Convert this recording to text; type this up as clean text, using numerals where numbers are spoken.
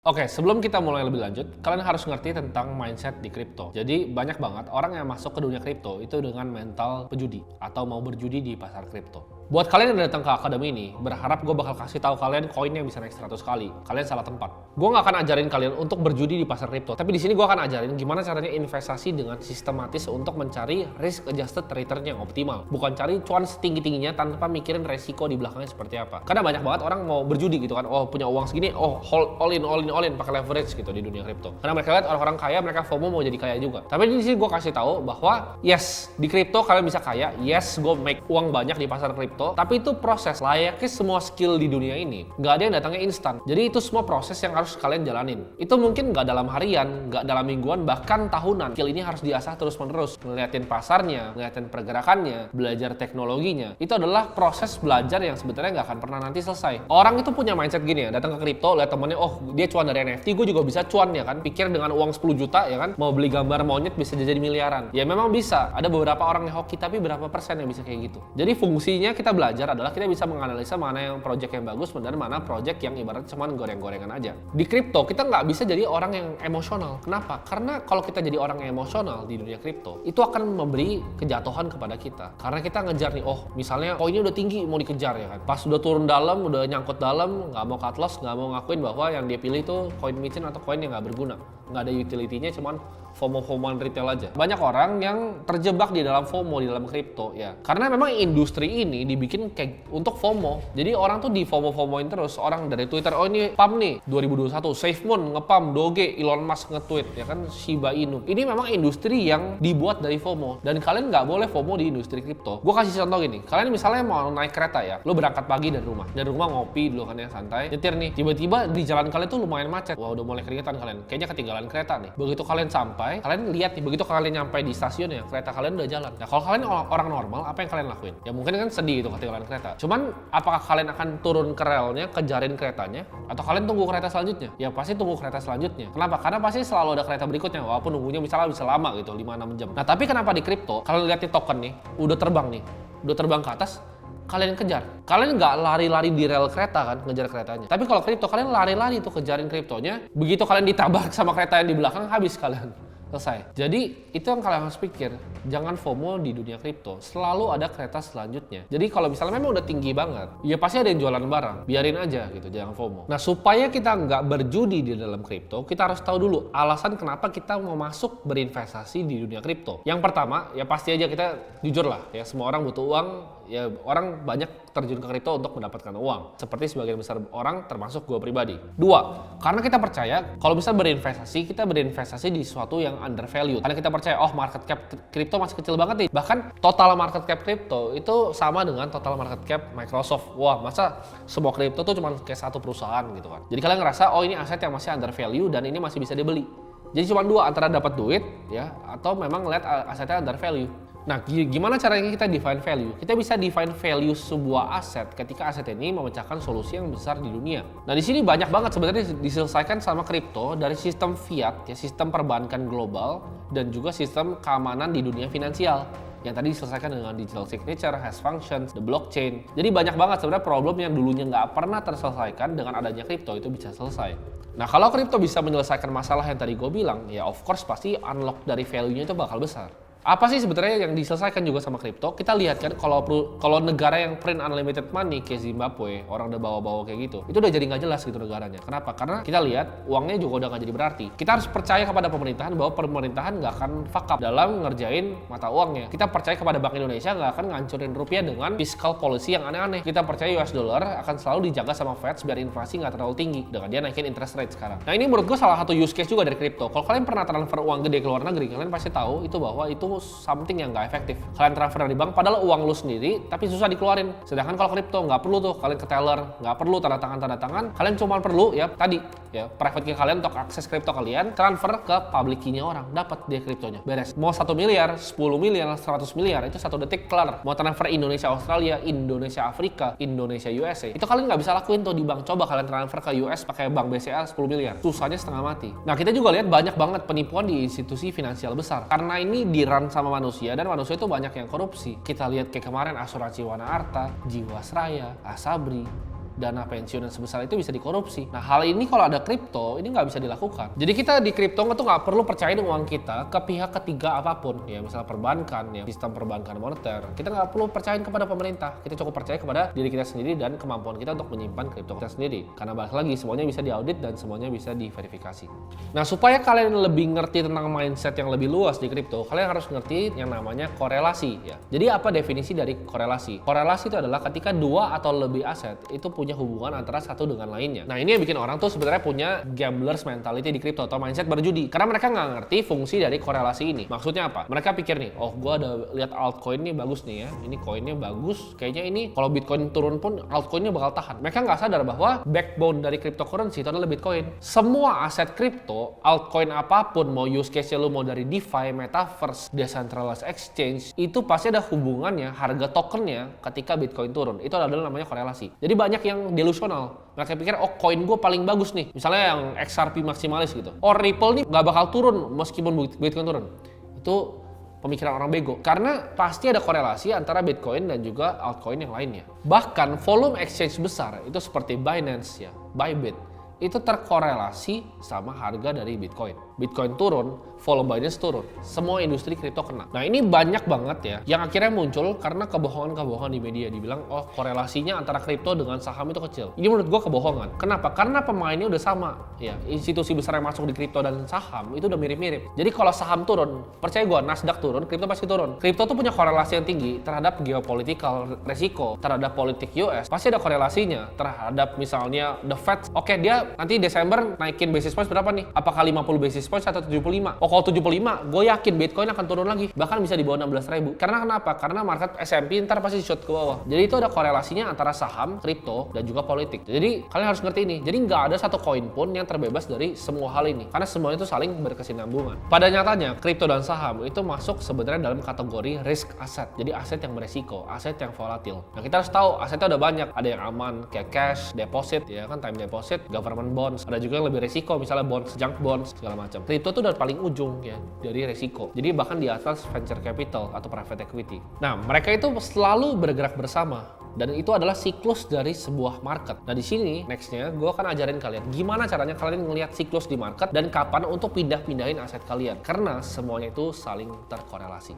Oke, sebelum kita mulai lebih lanjut, kalian harus ngerti tentang mindset di kripto. Jadi banyak banget orang yang masuk ke dunia kripto itu dengan mental pejudi atau mau berjudi di pasar kripto. Buat kalian yang datang ke akademi ini, berharap gue bakal kasih tahu kalian koin yang bisa naik 100 kali. Kalian salah tempat. Gue nggak akan ajarin kalian untuk berjudi di pasar kripto, tapi di sini gue akan ajarin gimana caranya investasi dengan sistematis untuk mencari risk adjusted return yang optimal. Bukan cari cuan setinggi-tingginya tanpa mikirin resiko di belakangnya seperti apa. Karena banyak banget orang mau berjudi gitu kan, oh punya uang segini, oh all in pakai leverage gitu di dunia kripto. Karena mereka lihat orang-orang kaya, mereka FOMO mau jadi kaya juga. Tapi di sini gue kasih tahu bahwa yes, di kripto kalian bisa kaya, yes gue make uang banyak di pasar kripto, tapi itu proses. Layaknya semua skill di dunia ini nggak ada yang datangnya instan. Jadi itu semua proses yang harus kalian jalanin. Itu mungkin nggak dalam harian, nggak dalam mingguan, bahkan tahunan. Skill ini harus diasah terus-menerus. Ngeliatin pasarnya, ngeliatin pergerakannya, belajar teknologinya. Itu adalah proses belajar yang sebenarnya nggak akan pernah nanti selesai. Orang itu punya mindset gini ya, datang ke kripto, lihat temennya, oh dia cuan dari NFT, gue juga bisa cuan ya kan. Pikir dengan uang 10 juta ya kan, mau beli gambar monyet bisa jadi miliaran. Ya memang bisa, ada beberapa orang yang hoki, tapi berapa persen yang bisa kayak gitu. Jadi fungsinya kita belajar adalah kita bisa menganalisa mana yang project yang bagus dan mana project yang ibarat cuman goreng-gorengan aja. Di kripto kita nggak bisa jadi orang yang emosional. Kenapa? Karena kalau kita jadi orang yang emosional di dunia kripto, itu akan memberi kejatuhan kepada kita. Karena kita ngejar nih, oh misalnya koinnya udah tinggi mau dikejar ya kan. Pas udah turun dalam, udah nyangkut dalam, nggak mau cut loss, nggak mau ngakuin bahwa yang dia pilih itu koin micin atau koin yang nggak berguna, nggak ada utility-nya, cuman FOMO-FOMOan retail aja. Banyak orang yang terjebak di dalam FOMO di dalam kripto ya. Karena memang industri ini dibikin kayak untuk FOMO. Jadi orang tuh di FOMO-FOMOin terus. Orang dari Twitter, oh ini pump nih 2021, SafeMoon ngepump, Doge, Elon Musk nge-tweet ya kan, Shiba Inu. Ini memang industri yang dibuat dari FOMO dan kalian nggak boleh FOMO di industri kripto. Gue kasih contoh gini. Kalian misalnya mau naik kereta ya, lo berangkat pagi dari rumah. Dari rumah ngopi dulu kan ya, santai. Nyetir nih, tiba-tiba di jalan kalian tuh lumayan macet. Wah, udah mulai keringetan kalian. Kayaknya ketinggalan kereta nih. Begitu kalian sampai, kalian lihat nih, begitu kalian nyampe di stasiun ya, kereta kalian udah jalan. Nah, kalau kalian orang normal, apa yang kalian lakuin? Ya mungkin kan sedih itu ketinggalan kereta. Cuman, apakah kalian akan turun ke relnya, kejarin keretanya, atau kalian tunggu kereta selanjutnya? Ya pasti tunggu kereta selanjutnya. Kenapa? Karena pasti selalu ada kereta berikutnya, walaupun nunggunya misalnya bisa lama gitu, 5-6 jam. Nah, tapi kenapa di kripto, kalian lihat di token nih, udah terbang ke atas, kalian kejar. Kalian nggak lari-lari di rel kereta kan, ngejar keretanya. Tapi kalau kripto, kalian lari-lari tuh kejarin kriptonya. Begitu kalian ditabrak sama kereta yang di belakang, habis kalian. Selesai. Jadi itu yang kalian harus pikir, jangan FOMO di dunia kripto. Selalu ada kereta selanjutnya. Jadi kalau misalnya memang udah tinggi banget, ya pasti ada yang jualan barang. Biarin aja gitu, jangan FOMO. Nah, supaya kita nggak berjudi di dalam kripto, kita harus tahu dulu alasan kenapa kita mau masuk berinvestasi di dunia kripto. Yang pertama, ya pasti aja kita jujur lah, ya semua orang butuh uang. Ya orang banyak terjun ke kripto untuk mendapatkan uang. Seperti sebagian besar orang, termasuk gue pribadi. Dua, karena kita percaya kalau bisa berinvestasi, kita berinvestasi di sesuatu yang undervalued. Karena kita percaya, oh market cap kripto masih kecil banget nih. Bahkan total market cap kripto itu sama dengan total market cap Microsoft. Wah, masa semua kripto tuh cuma kayak satu perusahaan gitu kan. Jadi kalian ngerasa, oh ini aset yang masih undervalued dan ini masih bisa dibeli. Jadi cuma dua, antara dapat duit ya atau memang ngeliat asetnya undervalued. Nah, gimana caranya kita define value? Kita bisa define value sebuah aset ketika aset ini memecahkan solusi yang besar di dunia. Nah, di sini banyak banget sebenarnya diselesaikan sama kripto dari sistem fiat, ya sistem perbankan global dan juga sistem keamanan di dunia finansial. Yang tadi diselesaikan dengan digital signature, hash functions, the blockchain. Jadi banyak banget sebenarnya problem yang dulunya nggak pernah terselesaikan dengan adanya kripto itu bisa selesai. Nah, kalau kripto bisa menyelesaikan masalah yang tadi gue bilang, ya of course pasti unlock dari value-nya itu bakal besar. Apa sih sebenarnya yang diselesaikan juga sama kripto? Kita lihat kan kalau negara yang print unlimited money kayak Zimbabwe, orang udah bawa-bawa kayak gitu, itu udah jadi nggak jelas gitu negaranya. Kenapa? Karena kita lihat uangnya juga udah nggak jadi berarti. Kita harus percaya kepada pemerintahan bahwa pemerintahan nggak akan fuck up dalam ngerjain mata uangnya. Kita percaya kepada Bank Indonesia nggak akan ngancurin rupiah dengan fiscal policy yang aneh-aneh. Kita percaya US dollar akan selalu dijaga sama Fed biar inflasi nggak terlalu tinggi dengan dia naikin interest rate sekarang. Nah, ini menurut gue salah satu use case juga dari kripto. Kalau kalian pernah transfer uang gede ke luar negeri, kalian pasti tahu itu bahwa itu something yang nggak efektif. Kalian transfer dari bank padahal uang lu sendiri tapi susah dikeluarin. Sedangkan kalau kripto nggak perlu tuh kalian ke teller, nggak perlu tanda tangan. Kalian cuma perlu ya tadi ya private key kalian untuk akses kripto kalian, transfer ke public key-nya orang, dapat dia kriptonya. Beres. Mau 1 miliar, 10 miliar, 100 miliar itu 1 detik kelar. Mau transfer Indonesia Australia, Indonesia Afrika, Indonesia USA, itu kalian nggak bisa lakuin tuh di bank. Coba kalian transfer ke US pakai bank BCA 10 miliar. Susahnya setengah mati. Nah, kita juga lihat banyak banget penipuan di institusi finansial besar. Karena ini di-run sama manusia dan manusia itu banyak yang korupsi. Kita lihat kayak kemarin asuransi Wana Arta, Jiwasraya, Asabri, dana pensiun yang sebesar itu bisa dikorupsi. Nah, hal ini kalau ada kripto, ini nggak bisa dilakukan. Jadi kita di kripto tuh nggak perlu percayain uang kita ke pihak ketiga apapun, ya misalnya perbankan, ya sistem perbankan moneter. Kita nggak perlu percayain kepada pemerintah. Kita cukup percaya kepada diri kita sendiri dan kemampuan kita untuk menyimpan kripto kita sendiri. Karena balik lagi, semuanya bisa diaudit dan semuanya bisa diverifikasi. Nah, supaya kalian lebih ngerti tentang mindset yang lebih luas di kripto, kalian harus ngerti yang namanya korelasi, ya. Jadi apa definisi dari korelasi? Korelasi itu adalah ketika dua atau lebih aset itu punya hubungan antara satu dengan lainnya. Nah, ini yang bikin orang tuh sebenarnya punya gamblers mentality di kripto atau mindset berjudi. Karena mereka nggak ngerti fungsi dari korelasi ini. Maksudnya apa? Mereka pikir nih, oh gua ada lihat altcoin nih bagus nih ya. Ini koinnya bagus. Kayaknya ini kalau Bitcoin turun pun altcoinnya bakal tahan. Mereka nggak sadar bahwa backbone dari cryptocurrency itu adalah Bitcoin. Semua aset kripto, altcoin apapun, mau use case-nya lu mau dari DeFi, Metaverse, Decentralized Exchange, itu pasti ada hubungannya harga tokennya ketika Bitcoin turun. Itu adalah namanya korelasi. Jadi banyak yang delusional. Mereka pikir, oh koin gue paling bagus nih. Misalnya yang XRP maksimalis gitu. Oh Ripple nih nggak bakal turun meskipun Bitcoin turun. Itu pemikiran orang bego. Karena pasti ada korelasi antara Bitcoin dan juga altcoin yang lainnya. Bahkan volume exchange besar itu seperti Binance ya, Bybit, itu terkorelasi sama harga dari Bitcoin. Bitcoin turun, volume Binance turun. Semua industri kripto kena. Nah, ini banyak banget ya yang akhirnya muncul karena kebohongan-kebohongan di media. Dibilang, oh korelasinya antara kripto dengan saham itu kecil. Ini menurut gua kebohongan. Kenapa? Karena pemainnya udah sama. Ya, institusi besar yang masuk di kripto dan saham itu udah mirip-mirip. Jadi kalau saham turun, percaya gua, Nasdaq turun, kripto pasti turun. Kripto tuh punya korelasi yang tinggi terhadap geopolitical resiko, terhadap politik US. Pasti ada korelasinya terhadap misalnya the Fed. Oke, dia nanti Desember naikin basis point berapa nih? Apakah 50 basis point atau 75? Oh, kalau 75, gue yakin Bitcoin akan turun lagi. Bahkan bisa di bawah 16.000. Karena kenapa? Karena market S&P ntar pasti shot ke bawah. Jadi itu ada korelasinya antara saham, kripto, dan juga politik. Jadi kalian harus ngerti ini. Jadi nggak ada satu koin pun yang terbebas dari semua hal ini. Karena semuanya itu saling berkesinambungan. Pada nyatanya, kripto dan saham itu masuk sebenarnya dalam kategori risk asset. Jadi aset yang beresiko, aset yang volatil. Nah, kita harus tahu asetnya udah banyak. Ada yang aman kayak cash, deposit, ya kan, time deposit, government bonds. Ada juga yang lebih resiko, misalnya bonds, junk bonds, segala macam. Kripto itu udah paling ujung ya dari resiko. Jadi bahkan di atas venture capital atau private equity. Nah, mereka itu selalu bergerak bersama dan itu adalah siklus dari sebuah market. Nah, di sini nextnya gue akan ajarin kalian gimana caranya kalian ngelihat siklus di market dan kapan untuk pindah-pindahin aset kalian karena semuanya itu saling terkorelasi.